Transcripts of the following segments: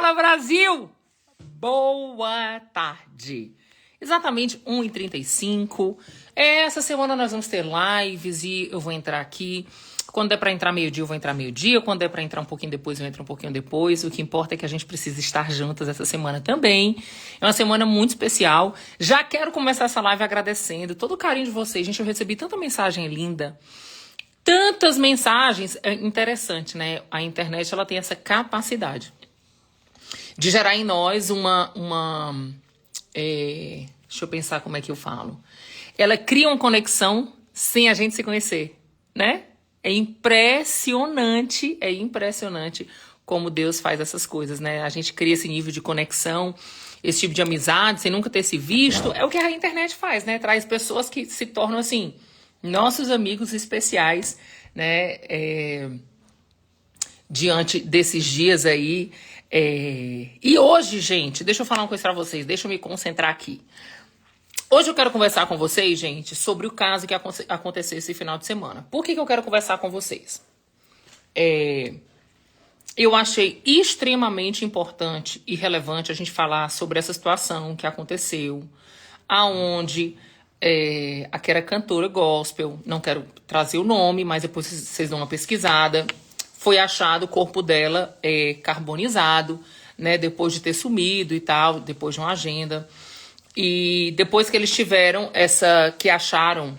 Fala, Brasil! Boa tarde! Exatamente 1h35. Essa semana nós vamos ter lives e eu vou entrar aqui. Quando der pra entrar meio-dia, eu vou entrar meio-dia. Quando der pra entrar um pouquinho depois, eu entro um pouquinho depois. O que importa é que a gente precisa estar juntas essa semana também. É uma semana muito especial. Já quero começar essa live agradecendo todo o carinho de vocês. Gente, eu recebi tanta mensagem linda. Tantas mensagens. É interessante, né? A internet, ela tem essa capacidade de gerar em nós deixa eu pensar como é que eu falo. Ela cria uma conexão sem a gente se conhecer, né? É impressionante como Deus faz essas coisas, né? A gente cria esse nível de conexão, esse tipo de amizade, sem nunca ter se visto. É o que a internet faz, né? Traz pessoas que se tornam, assim, nossos amigos especiais, né? Diante desses dias aí. E hoje, gente, deixa eu falar uma coisa pra vocês, deixa eu me concentrar aqui. Hoje eu quero conversar com vocês, gente, sobre o caso que aconteceu esse final de semana. Por que eu quero conversar com vocês? Eu achei extremamente importante e relevante a gente falar sobre essa situação que aconteceu, aonde aquela cantora gospel, não quero trazer o nome, mas depois vocês dão uma pesquisada, foi achado o corpo dela carbonizado, né, depois de ter sumido e tal, depois de uma agenda. E depois que eles tiveram que acharam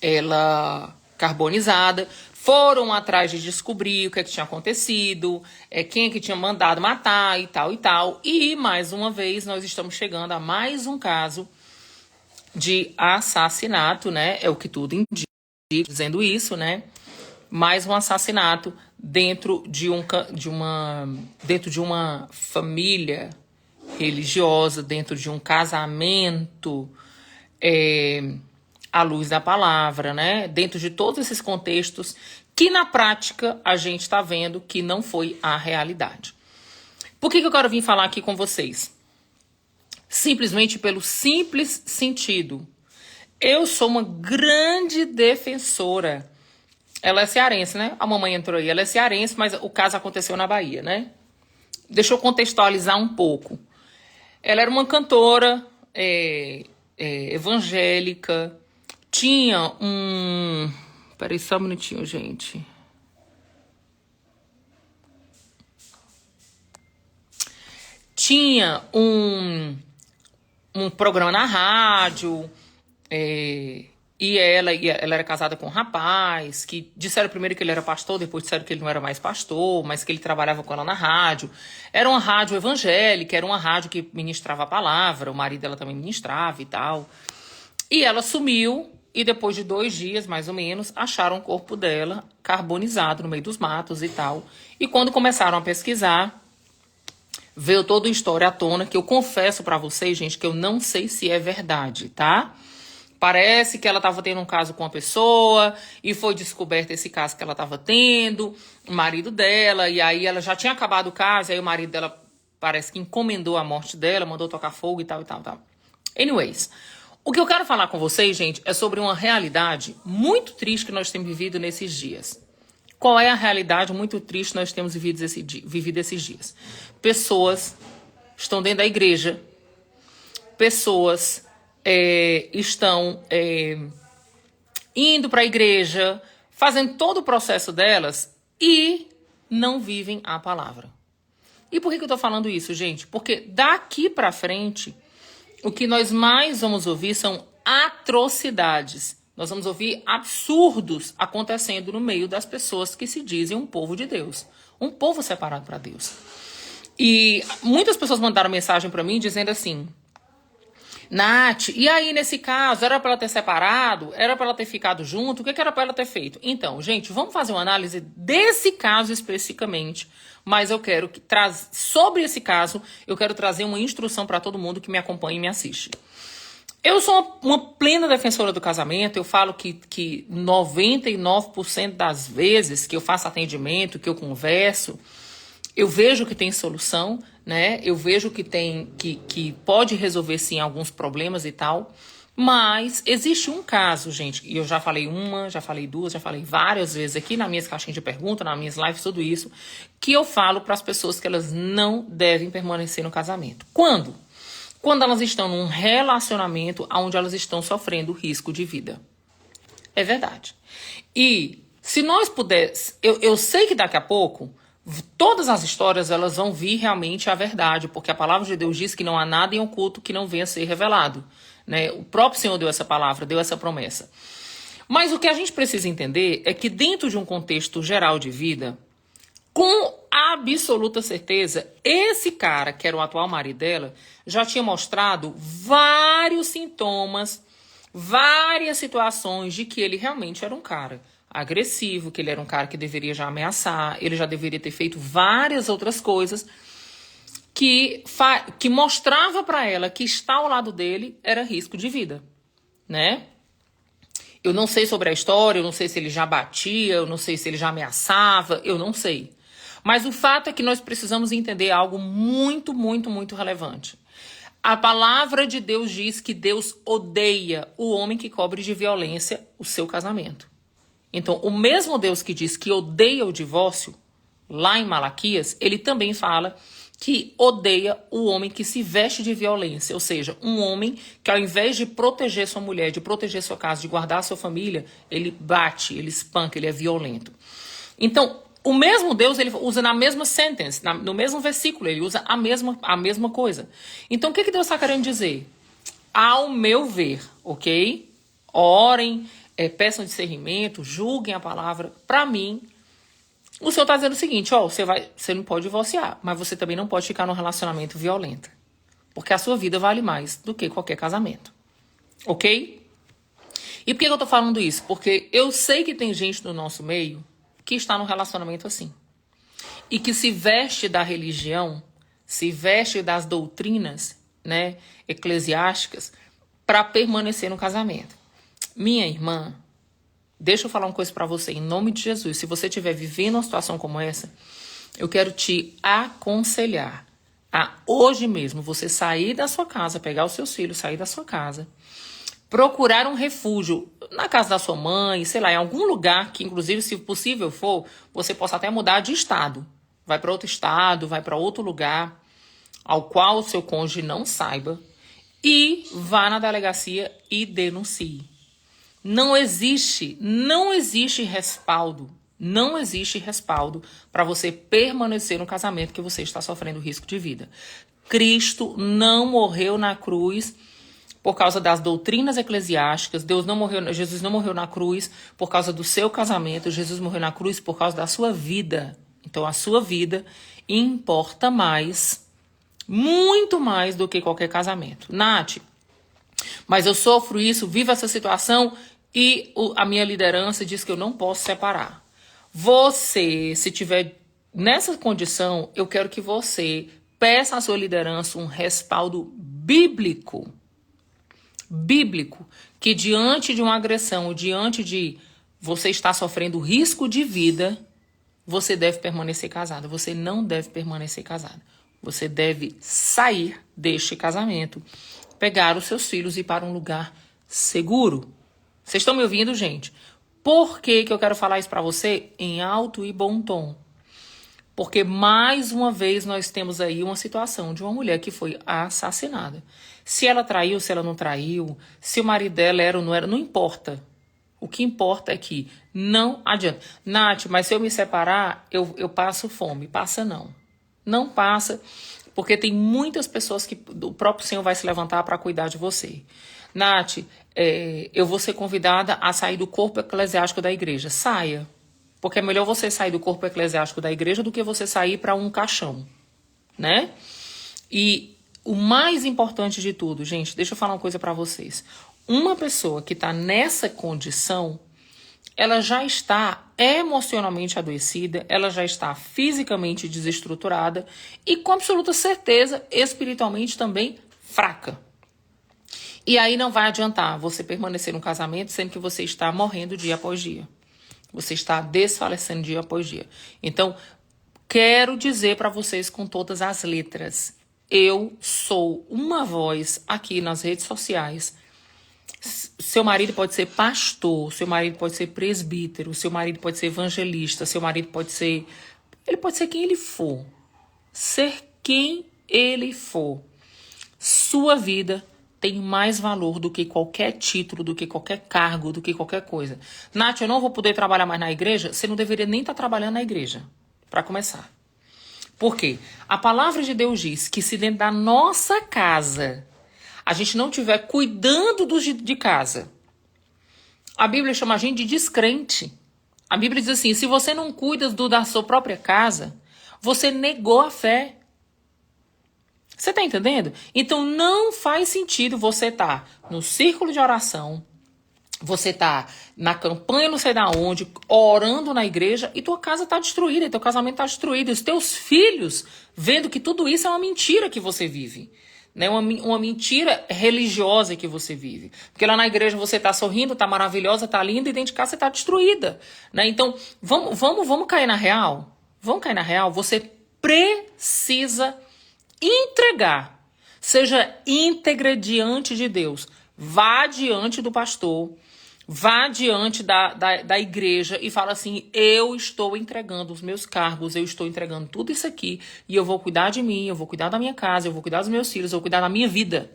ela carbonizada, foram atrás de descobrir o que tinha acontecido, quem é que tinha mandado matar e tal e tal. E, mais uma vez, nós estamos chegando a mais um caso de assassinato, né? É o que tudo indica, dizendo isso, né? Mais um assassinato dentro de uma família religiosa, dentro de um casamento à luz da palavra, né? Dentro de todos esses contextos que na prática a gente está vendo que não foi a realidade. Por que eu quero vir falar aqui com vocês? Simplesmente pelo simples sentido. Eu sou uma grande defensora. Ela é cearense, né? A mamãe entrou aí. Ela é cearense, mas o caso aconteceu na Bahia, né? Deixa eu contextualizar um pouco. Ela era uma cantora evangélica. Tinha um... Peraí só um minutinho, gente. Tinha um programa na rádio. E ela era casada com um rapaz, que disseram primeiro que ele era pastor, depois disseram que ele não era mais pastor, mas que ele trabalhava com ela na rádio. Era uma rádio evangélica, era uma rádio que ministrava a palavra, o marido dela também ministrava e tal. E ela sumiu, e depois de 2 dias, mais ou menos, acharam o corpo dela carbonizado no meio dos matos e tal. E quando começaram a pesquisar, veio toda a história à tona, que eu confesso pra vocês, gente, que eu não sei se é verdade, tá? Parece que ela estava tendo um caso com uma pessoa e foi descoberto esse caso que ela estava tendo, o marido dela, e aí ela já tinha acabado o caso, aí o marido dela parece que encomendou a morte dela, mandou tocar fogo e tal, e tal, tal. Anyways, o que eu quero falar com vocês, gente, é sobre uma realidade muito triste que nós temos vivido nesses dias. Qual é a realidade muito triste que nós temos vivido esses dias? Pessoas estão dentro da igreja, pessoas... estão indo para a igreja, fazendo todo o processo delas e não vivem a palavra. E por que eu estou falando isso, gente? Porque daqui para frente, o que nós mais vamos ouvir são atrocidades. Nós vamos ouvir absurdos acontecendo no meio das pessoas que se dizem um povo de Deus, um povo separado para Deus. E muitas pessoas mandaram mensagem para mim dizendo assim: Nath, e aí nesse caso, era para ela ter separado? Era para ela ter ficado junto? O que era para ela ter feito? Então, gente, vamos fazer uma análise desse caso especificamente, mas eu quero sobre esse caso, eu quero trazer uma instrução para todo mundo que me acompanha e me assiste. Eu sou uma plena defensora do casamento, eu falo que 99% das vezes que eu faço atendimento, que eu converso, eu vejo que tem solução, né? Eu vejo que pode resolver sim alguns problemas e tal, Mas existe um caso, gente, e eu já falei uma, já falei duas, já falei várias vezes aqui nas minhas caixinhas de pergunta, nas minhas lives, tudo isso, que eu falo para as pessoas que elas não devem permanecer no casamento. Quando? Quando elas estão num relacionamento onde elas estão sofrendo risco de vida. É verdade. E se nós pudermos, eu sei que daqui a pouco todas as histórias elas vão vir realmente à verdade, porque a palavra de Deus diz que não há nada em oculto que não venha a ser revelado. Né? O próprio Senhor deu essa palavra, deu essa promessa. Mas o que a gente precisa entender é que dentro de um contexto geral de vida, com absoluta certeza, esse cara, que era o atual marido dela, já tinha mostrado vários sintomas, várias situações de que ele realmente era um cara agressivo, que ele era um cara que deveria já ameaçar, ele já deveria ter feito várias outras coisas que mostrava para ela que estar ao lado dele era risco de vida, né? Eu não sei sobre a história, eu não sei se ele já batia, eu não sei se ele já ameaçava, eu não sei. Mas o fato é que nós precisamos entender algo muito, muito, muito relevante. A palavra de Deus diz que Deus odeia o homem que cobre de violência o seu casamento. Então, o mesmo Deus que diz que odeia o divórcio, lá em Malaquias, ele também fala que odeia o homem que se veste de violência, ou seja, um homem que ao invés de proteger sua mulher, de proteger sua casa, de guardar sua família, ele bate, ele espanca, ele é violento. Então, o mesmo Deus, ele usa na mesma sentence, no mesmo versículo, ele usa a mesma coisa. Então, o que Deus está querendo dizer? Ao meu ver, ok? Orem, peçam discernimento, julguem a palavra. Para mim, o Senhor está dizendo o seguinte, você não pode divorciar, mas você também não pode ficar num relacionamento violento. Porque a sua vida vale mais do que qualquer casamento. Ok? E por que eu estou falando isso? Porque eu sei que tem gente no nosso meio que está num relacionamento assim. E que se veste da religião, se veste das doutrinas, né, eclesiásticas, para permanecer no casamento. Minha irmã, deixa eu falar uma coisa para você, em nome de Jesus. Se você estiver vivendo uma situação como essa, eu quero te aconselhar a hoje mesmo você sair da sua casa, pegar os seus filhos, sair da sua casa, procurar um refúgio na casa da sua mãe, sei lá, em algum lugar que, inclusive, se possível for, você possa até mudar de estado. Vai para outro estado, vai para outro lugar, ao qual o seu cônjuge não saiba, e vá na delegacia e denuncie. Não existe respaldo para você permanecer no casamento que você está sofrendo risco de vida. Cristo não morreu na cruz por causa das doutrinas eclesiásticas. Jesus não morreu na cruz por causa do seu casamento. Jesus morreu na cruz por causa da sua vida. Então a sua vida importa mais, muito mais do que qualquer casamento. Nath, mas eu sofro isso, vivo essa situação e a minha liderança diz que eu não posso separar. Você, se tiver nessa condição, eu quero que você peça à sua liderança um respaldo bíblico, que diante de uma agressão, diante de você estar sofrendo risco de vida, você deve permanecer casada. Você não deve permanecer casada. Você deve sair deste casamento, pegar os seus filhos e ir para um lugar seguro. Vocês estão me ouvindo, gente? Por que eu quero falar isso para você em alto e bom tom? Porque, mais uma vez, nós temos aí uma situação de uma mulher que foi assassinada. Se ela traiu, se ela não traiu, se o marido dela era ou não era, não importa. O que importa é que não adianta. Nath, mas se eu me separar, eu passo fome. Passa não. Não passa, porque tem muitas pessoas que o próprio Senhor vai se levantar para cuidar de você. Nath, eu vou ser convidada a sair do corpo eclesiástico da igreja. Saia. Porque é melhor você sair do corpo eclesiástico da igreja do que você sair para um caixão, né? E o mais importante de tudo, gente, deixa eu falar uma coisa para vocês. Uma pessoa que está nessa condição, ela já está emocionalmente adoecida, ela já está fisicamente desestruturada e, com absoluta certeza, espiritualmente também fraca. E aí não vai adiantar você permanecer no casamento sendo que você está morrendo dia após dia. Você está desfalecendo dia após dia. Então, quero dizer para vocês com todas as letras, eu sou uma voz aqui nas redes sociais Seu marido pode ser pastor, seu marido pode ser presbítero, seu marido pode ser evangelista, seu marido pode ser... Ele pode ser quem ele for. Ser quem ele for. Sua vida tem mais valor do que qualquer título, do que qualquer cargo, do que qualquer coisa. Nath, eu não vou poder trabalhar mais na igreja? Você não deveria nem estar trabalhando na igreja, para começar. Por quê? A palavra de Deus diz que se dentro da nossa casa a gente não estiver cuidando de casa, a Bíblia chama a gente de descrente. A Bíblia diz assim, se você não cuida da sua própria casa, você negou a fé. Você tá entendendo? Então não faz sentido você estar no círculo de oração, você tá na campanha não sei da onde, orando na igreja e tua casa tá destruída, teu casamento tá destruído, e os teus filhos vendo que tudo isso é uma mentira que você vive. Né? Uma mentira religiosa que você vive. Porque lá na igreja você tá sorrindo, tá maravilhosa, tá linda, e dentro de casa você tá destruída. Né? Então, vamos cair na real? Vamos cair na real? Você precisa entregar. Seja íntegra diante de Deus. Vá diante do pastor, vá diante da igreja e fala assim, eu estou entregando os meus cargos, eu estou entregando tudo isso aqui e eu vou cuidar de mim, eu vou cuidar da minha casa, eu vou cuidar dos meus filhos, eu vou cuidar da minha vida.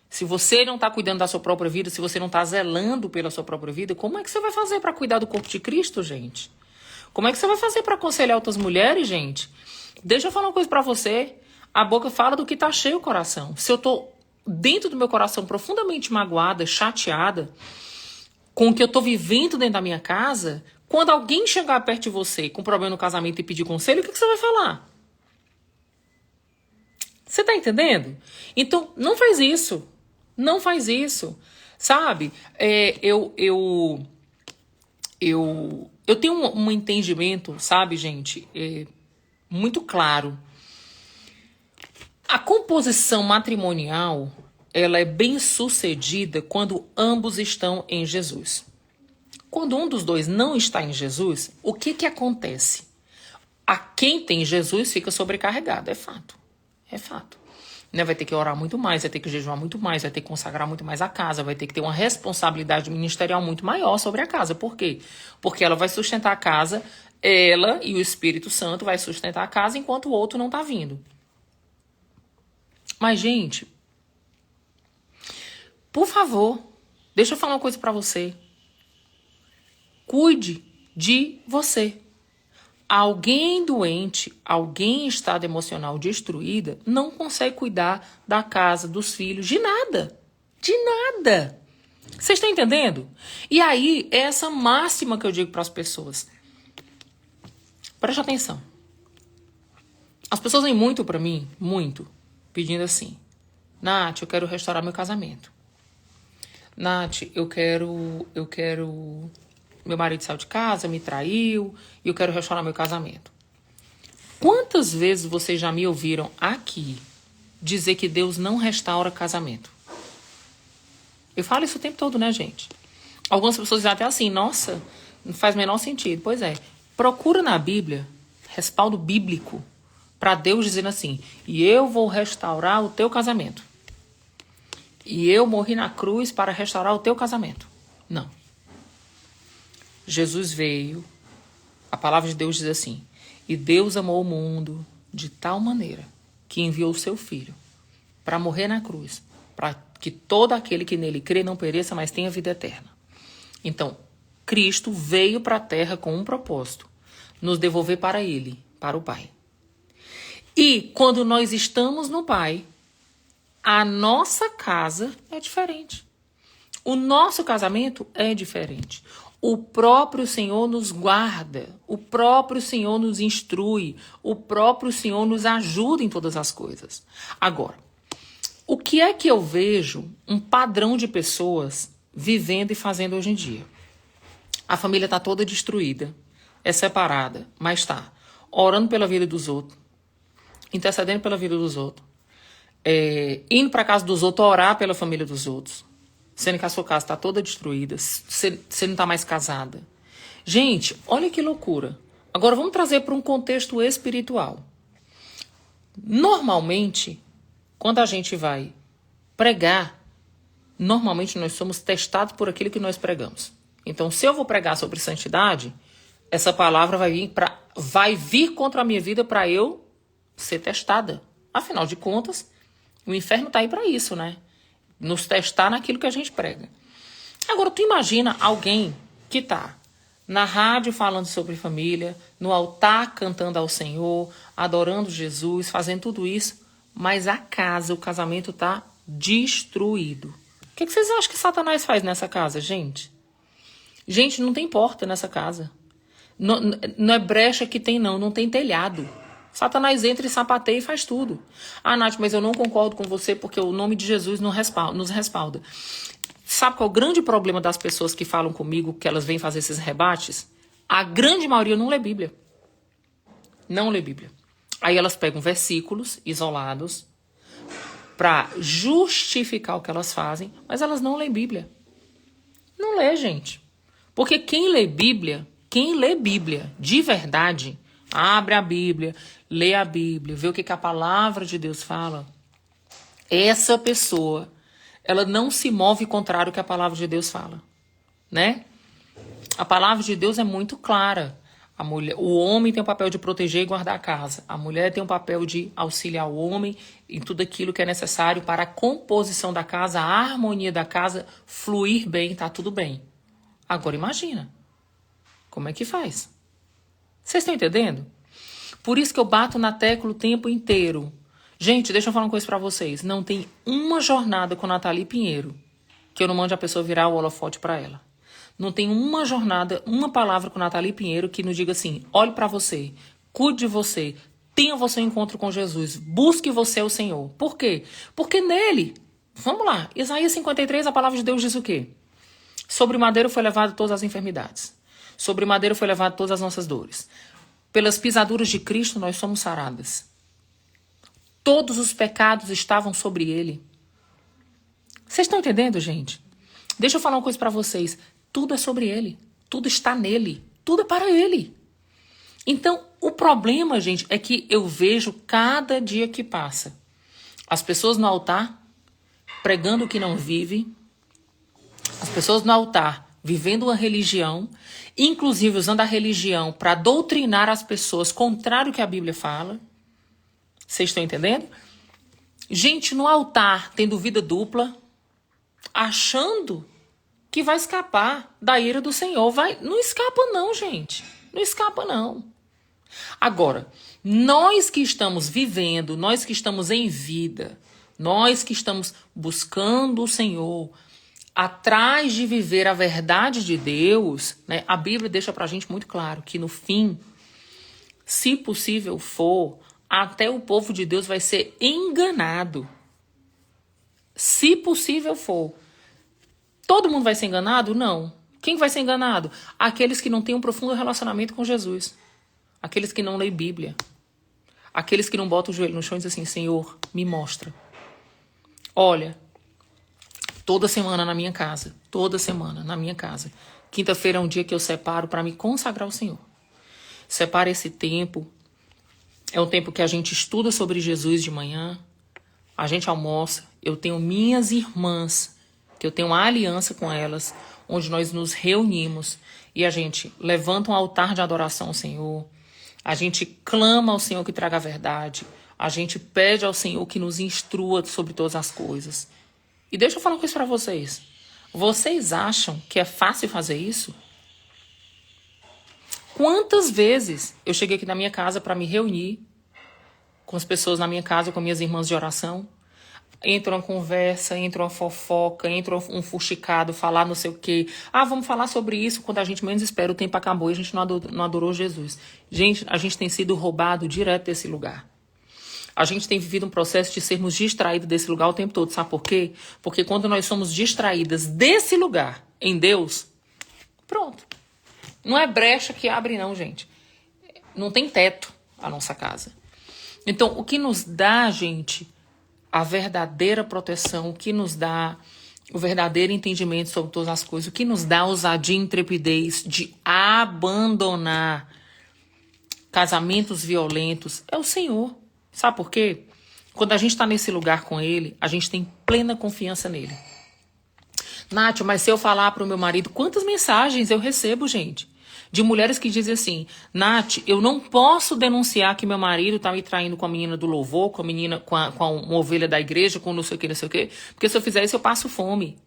Se você não está cuidando da sua própria vida, se você não está zelando pela sua própria vida, como é que você vai fazer para cuidar do corpo de Cristo, gente? Como é que você vai fazer para aconselhar outras mulheres, gente? Deixa eu falar uma coisa para você. A boca fala do que tá cheio o coração. Se eu tô dentro do meu coração profundamente magoada, chateada, com o que eu tô vivendo dentro da minha casa, quando alguém chegar perto de você com problema no casamento e pedir conselho, o que você vai falar? Você tá entendendo? Então, não faz isso. Não faz isso. Sabe? Eu tenho um entendimento, sabe, gente, muito claro. A composição matrimonial, ela é bem sucedida quando ambos estão em Jesus. Quando um dos dois não está em Jesus, o que acontece? A quem tem Jesus fica sobrecarregado, é fato. É fato. Né? Vai ter que orar muito mais, vai ter que jejuar muito mais, vai ter que consagrar muito mais a casa, vai ter que ter uma responsabilidade ministerial muito maior sobre a casa. Por quê? Porque ela vai sustentar a casa, ela e o Espírito Santo vai sustentar a casa enquanto o outro não está vindo. Mas, gente, por favor, deixa eu falar uma coisa pra você. Cuide de você. Alguém doente, alguém em estado emocional destruída, não consegue cuidar da casa, dos filhos, de nada. De nada. Vocês estão entendendo? E aí, é essa máxima que eu digo para as pessoas. Preste atenção. As pessoas vêm muito para mim, muito, pedindo assim, Nath, eu quero restaurar meu casamento. Nath, eu quero... Meu marido saiu de casa, me traiu, e eu quero restaurar meu casamento. Quantas vezes vocês já me ouviram aqui dizer que Deus não restaura casamento? Eu falo isso o tempo todo, né, gente? Algumas pessoas dizem até assim, nossa, não faz o menor sentido. Pois é, procura na Bíblia, respaldo bíblico, para Deus dizendo assim, e eu vou restaurar o teu casamento. E eu morri na cruz para restaurar o teu casamento. Não. Jesus veio, a palavra de Deus diz assim, e Deus amou o mundo de tal maneira que enviou o seu Filho para morrer na cruz, para que todo aquele que nele crê não pereça, mas tenha vida eterna. Então, Cristo veio para a terra com um propósito, nos devolver para ele, para o Pai. E quando nós estamos no Pai, a nossa casa é diferente. O nosso casamento é diferente. O próprio Senhor nos guarda, o próprio Senhor nos instrui, o próprio Senhor nos ajuda em todas as coisas. Agora, o que é que eu vejo um padrão de pessoas vivendo e fazendo hoje em dia? A família está toda destruída, é separada, mas está orando pela vida dos outros, intercedendo pela vida dos outros, indo para a casa dos outros orar pela família dos outros. Sendo que a sua casa está toda destruída, você não está mais casada. Gente, olha que loucura. Agora vamos trazer para um contexto espiritual. Normalmente, quando a gente vai pregar, normalmente nós somos testados por aquilo que nós pregamos. Então, se eu vou pregar sobre santidade, essa palavra vai vir contra a minha vida para eu ser testada. Afinal de contas, o inferno está aí para isso, né? Nos testar naquilo que a gente prega. Agora, tu imagina alguém que está na rádio falando sobre família, no altar cantando ao Senhor, adorando Jesus, fazendo tudo isso, mas a casa, o casamento está destruído. O que vocês acham que Satanás faz nessa casa, gente? Gente, não tem porta nessa casa. Não é brecha que tem, não tem telhado. Satanás entra e sapateia e faz tudo. Ah, Nath, mas eu não concordo com você porque o nome de Jesus nos respalda. Sabe qual é o grande problema das pessoas que falam comigo, que elas vêm fazer esses rebates? A grande maioria não lê Bíblia. Não lê Bíblia. Aí elas pegam versículos isolados para justificar o que elas fazem, mas elas não lêem Bíblia. Não lê, gente. Porque quem lê Bíblia de verdade, abre a Bíblia, lê a Bíblia, vê o que a palavra de Deus fala, essa pessoa, ela não se move contrário ao que a palavra de Deus fala, né? A palavra de Deus é muito clara. O homem tem o papel de proteger e guardar a casa. A mulher tem o papel de auxiliar o homem em tudo aquilo que é necessário para a composição da casa, a harmonia da casa fluir bem, tá tudo bem. Agora imagina, como é que faz? Vocês estão entendendo? Por isso que eu bato na tecla o tempo inteiro. Gente, deixa eu falar uma coisa pra vocês. Não tem uma jornada com Nathalie Pinheiro que eu não mande a pessoa virar o holofote pra ela. Não tem uma jornada, uma palavra com Nathalie Pinheiro que nos diga assim, olhe pra você, cuide de você, tenha você um encontro com Jesus, busque você o Senhor. Por quê? Porque nele, vamos lá, Isaías 53, a palavra de Deus diz o quê? Sobre o madeiro foi levado todas as enfermidades. Sobre o madeiro foi levado todas as nossas dores. Pelas pisaduras de Cristo nós somos saradas. Todos os pecados estavam sobre ele. Vocês estão entendendo, gente? Deixa eu falar uma coisa para vocês. Tudo é sobre ele. Tudo está nele. Tudo é para ele. Então, o problema, gente, é que eu vejo cada dia que passa as pessoas no altar pregando o que não vive, as pessoas no altar vivendo uma religião, inclusive usando a religião para doutrinar as pessoas contrário ao que a Bíblia fala. Vocês estão entendendo? Gente no altar tendo vida dupla, achando que vai escapar da ira do Senhor. Não escapa não, gente. Não escapa não. Agora, nós que estamos vivendo, nós que estamos em vida, nós que estamos buscando o Senhor, atrás de viver a verdade de Deus, né, a Bíblia deixa pra gente muito claro que no fim, se possível for, até o povo de Deus vai ser enganado. Se possível for. Todo mundo vai ser enganado? Não. Quem vai ser enganado? Aqueles que não têm um profundo relacionamento com Jesus. Aqueles que não leem Bíblia. Aqueles que não botam o joelho no chão e dizem assim, Senhor, me mostra. Olha, toda semana na minha casa. Toda semana na minha casa. Quinta-feira é um dia que eu separo para me consagrar ao Senhor. Separa esse tempo. É um tempo que a gente estuda sobre Jesus de manhã. A gente almoça. Eu tenho minhas irmãs, que eu tenho uma aliança com elas, onde nós nos reunimos e a gente levanta um altar de adoração ao Senhor. A gente clama ao Senhor que traga a verdade. A gente pede ao Senhor que nos instrua sobre todas as coisas. E deixa eu falar uma coisa para vocês. Vocês acham que é fácil fazer isso? Quantas vezes eu cheguei aqui na minha casa para me reunir com as pessoas na minha casa, com minhas irmãs de oração? Entra uma conversa, entra uma fofoca, entra um fuxicado, falar não sei o quê. Ah, vamos falar sobre isso quando a gente menos espera, o tempo acabou e a gente não adorou Jesus. Gente, a gente tem sido roubado direto desse lugar. A gente tem vivido um processo de sermos distraídos desse lugar o tempo todo. Sabe por quê? Porque quando nós somos distraídas desse lugar em Deus, pronto. Não é brecha que abre não, gente. Não tem teto a nossa casa. Então, o que nos dá, gente, a verdadeira proteção, o que nos dá o verdadeiro entendimento sobre todas as coisas, o que nos dá ousadia e intrepidez de abandonar casamentos violentos, é o Senhor. Sabe por quê? Quando a gente está nesse lugar com Ele, a gente tem plena confiança nele. Nath, mas se eu falar pro meu marido, quantas mensagens eu recebo, gente? De mulheres que dizem assim, Nath, eu não posso denunciar que meu marido tá me traindo com a menina do louvor, com a menina, com uma ovelha da igreja, com não sei o que, porque se eu fizer isso eu passo fome.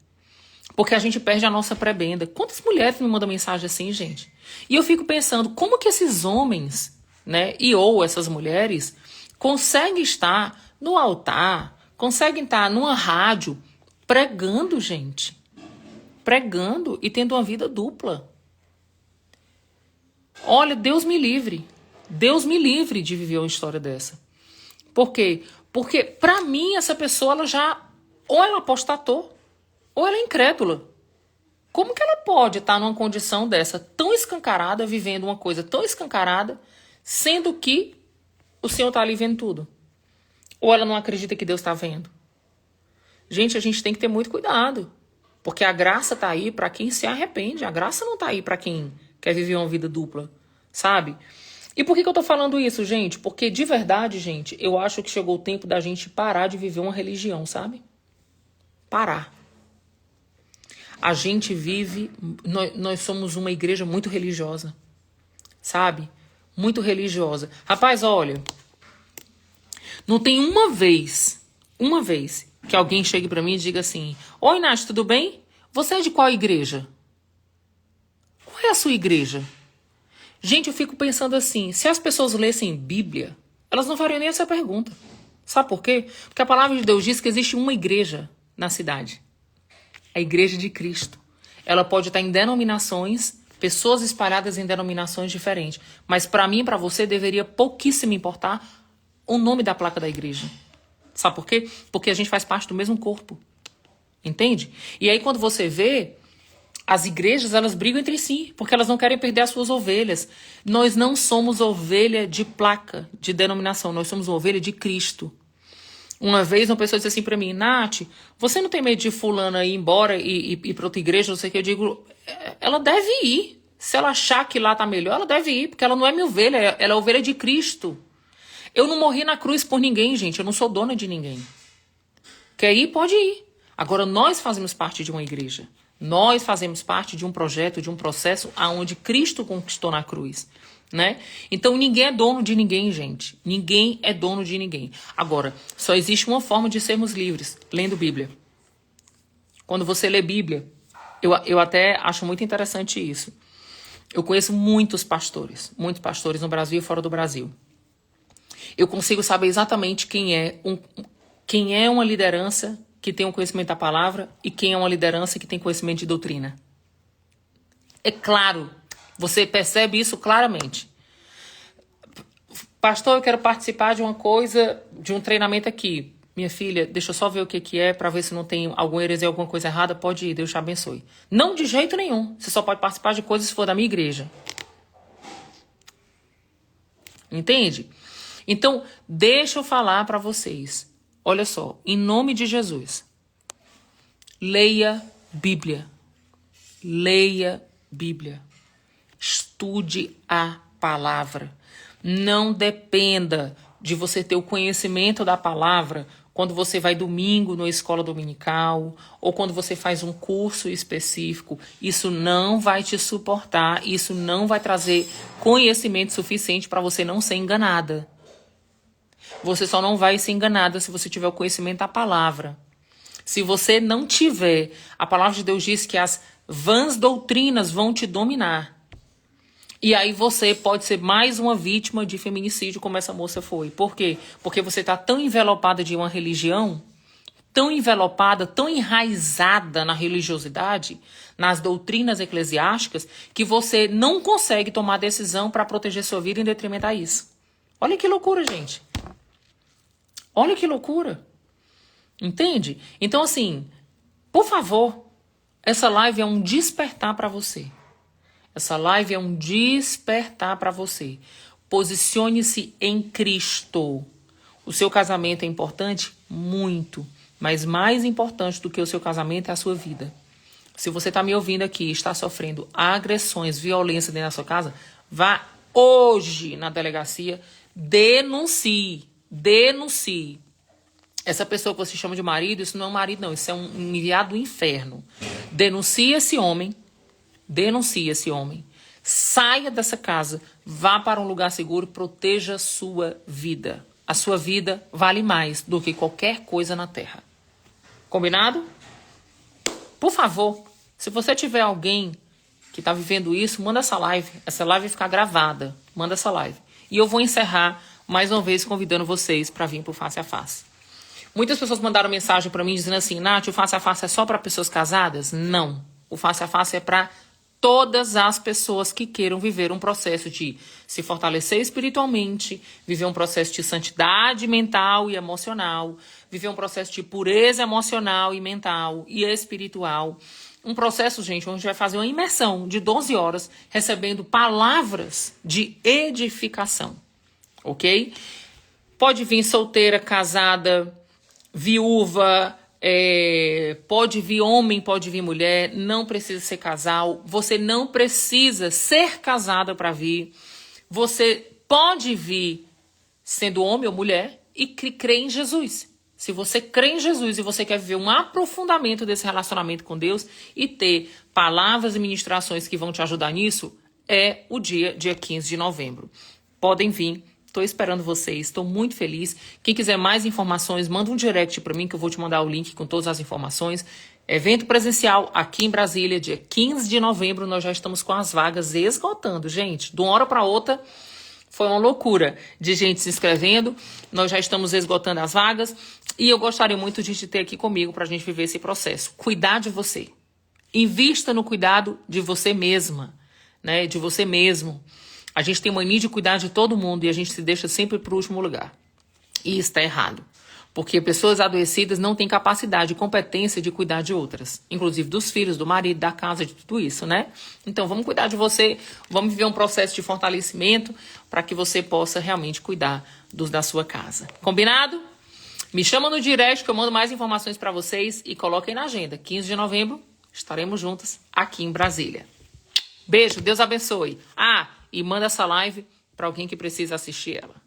Porque a gente perde a nossa prebenda. Quantas mulheres me mandam mensagem assim, gente? E eu fico pensando, como que esses homens, né, e ou essas mulheres, conseguem estar no altar, conseguem estar numa rádio, pregando, gente. Pregando e tendo uma vida dupla. Olha, Deus me livre. Deus me livre de viver uma história dessa. Por quê? Porque, pra mim, essa pessoa, ela já... Ou ela apostatou, ou ela é incrédula. Como que ela pode estar numa condição dessa, tão escancarada, vivendo uma coisa tão escancarada, sendo que o Senhor está ali vendo tudo? Ou ela não acredita que Deus está vendo? Gente, a gente tem que ter muito cuidado. Porque a graça está aí para quem se arrepende. A graça não está aí para quem quer viver uma vida dupla, sabe? E por que eu tô falando isso, gente? Porque de verdade, gente, eu acho que chegou o tempo da gente parar de viver uma religião, sabe? Parar. A gente vive, nós somos uma igreja muito religiosa, sabe? Muito religiosa. Rapaz, olha, não tem uma vez que alguém chegue pra mim e diga assim, oi, Nath, tudo bem? Você é de qual igreja? Qual é a sua igreja? Gente, eu fico pensando assim, se as pessoas lessem Bíblia, elas não fariam nem essa pergunta. Sabe por quê? Porque a palavra de Deus diz que existe uma igreja na cidade. A igreja de Cristo. Ela pode estar em denominações, pessoas espalhadas em denominações diferentes. Mas para mim e para você deveria pouquíssimo importar o nome da placa da igreja. Sabe por quê? Porque a gente faz parte do mesmo corpo. Entende? E aí quando você vê, as igrejas, elas brigam entre si, porque elas não querem perder as suas ovelhas. Nós não somos ovelha de placa, de denominação. Nós somos ovelha de Cristo. Uma vez uma pessoa disse assim pra mim, Nath, você não tem medo de fulana ir embora e ir pra outra igreja, não sei o que. Eu digo, ela deve ir. Se ela achar que lá tá melhor, ela deve ir, porque ela não é minha ovelha, ela é a ovelha de Cristo. Eu não morri na cruz por ninguém, gente, eu não sou dona de ninguém. Quer ir? Pode ir. Agora, nós fazemos parte de uma igreja. Nós fazemos parte de um projeto, de um processo aonde Cristo conquistou na cruz. Né? Então ninguém é dono de ninguém, gente. Ninguém é dono de ninguém. Agora, só existe uma forma de sermos livres, lendo Bíblia. Quando você lê Bíblia, eu até acho muito interessante isso. Eu conheço muitos pastores no Brasil e fora do Brasil. Eu consigo saber exatamente quem é uma liderança que tem um conhecimento da palavra e quem é uma liderança que tem conhecimento de doutrina. É claro. Você percebe isso claramente. Pastor, eu quero participar de uma coisa, de um treinamento aqui. Minha filha, deixa eu só ver o que é, para ver se não tem alguma heresia, alguma coisa errada. Pode ir, Deus te abençoe. Não de jeito nenhum. Você só pode participar de coisas se for da minha igreja. Entende? Então, deixa eu falar para vocês. Olha só, em nome de Jesus, leia Bíblia. Leia Bíblia. Estude a palavra. Não dependa de você ter o conhecimento da palavra quando você vai domingo na escola dominical ou quando você faz um curso específico. Isso não vai te suportar, isso não vai trazer conhecimento suficiente para você não ser enganada. Você só não vai ser enganada se você tiver o conhecimento da palavra. Se você não tiver, a palavra de Deus diz que as vãs doutrinas vão te dominar. E aí você pode ser mais uma vítima de feminicídio como essa moça foi. Por quê? Porque você está tão envelopada de uma religião, tão envelopada, tão enraizada na religiosidade, nas doutrinas eclesiásticas, que você não consegue tomar decisão para proteger sua vida em detrimento a isso. Olha que loucura, gente. Olha que loucura. Entende? Então, assim, por favor, essa live é um despertar para você. Essa live é um despertar para você. Posicione-se em Cristo. O seu casamento é importante? Muito. Mas mais importante do que o seu casamento é a sua vida. Se você está me ouvindo aqui e está sofrendo agressões, violência dentro da sua casa, vá hoje na delegacia, denuncie. Denuncie. essa pessoa que você chama de marido, isso não é um marido, não. Isso é um enviado do inferno. Denuncie esse homem. Denuncie esse homem. Saia dessa casa. Vá para um lugar seguro. Proteja a sua vida. A sua vida vale mais do que qualquer coisa na terra. Combinado? Por favor, se você tiver alguém que está vivendo isso, manda essa live. Essa live vai ficar gravada. Manda essa live. E eu vou encerrar mais uma vez convidando vocês para vir para o Face a Face. Muitas pessoas mandaram mensagem para mim dizendo assim, Nath, o Face a Face é só para pessoas casadas? Não. O Face a Face é para todas as pessoas que queiram viver um processo de se fortalecer espiritualmente, viver um processo de santidade mental e emocional, viver um processo de pureza emocional e mental e espiritual. Um processo, gente, onde a gente vai fazer uma imersão de 12 horas recebendo palavras de edificação, ok? Pode vir solteira, casada, viúva, pode vir homem, pode vir mulher, não precisa ser casal, você não precisa ser casada para vir, você pode vir sendo homem ou mulher e crer em Jesus. Se você crê em Jesus e você quer viver um aprofundamento desse relacionamento com Deus e ter palavras e ministrações que vão te ajudar nisso, é o dia 15 de novembro. Podem vir. Estou esperando vocês, estou muito feliz. Quem quiser mais informações, manda um direct para mim que eu vou te mandar o link com todas as informações. Evento presencial aqui em Brasília, dia 15 de novembro, nós já estamos com as vagas esgotando. Gente, de uma hora para outra, foi uma loucura de gente se inscrevendo. Nós já estamos esgotando as vagas e eu gostaria muito de te ter aqui comigo para a gente viver esse processo. Cuidar de você. Invista no cuidado de você mesma, né? De você mesmo. A gente tem mania de cuidar de todo mundo e a gente se deixa sempre para o último lugar. E isso está errado. Porque pessoas adoecidas não têm capacidade e competência de cuidar de outras. Inclusive dos filhos, do marido, da casa, de tudo isso, né? Então vamos cuidar de você, vamos viver um processo de fortalecimento para que você possa realmente cuidar da sua casa. Combinado? Me chama no direct que eu mando mais informações para vocês e coloquem na agenda. 15 de novembro estaremos juntas aqui em Brasília. Beijo, Deus abençoe. E manda essa live para alguém que precisa assistir ela.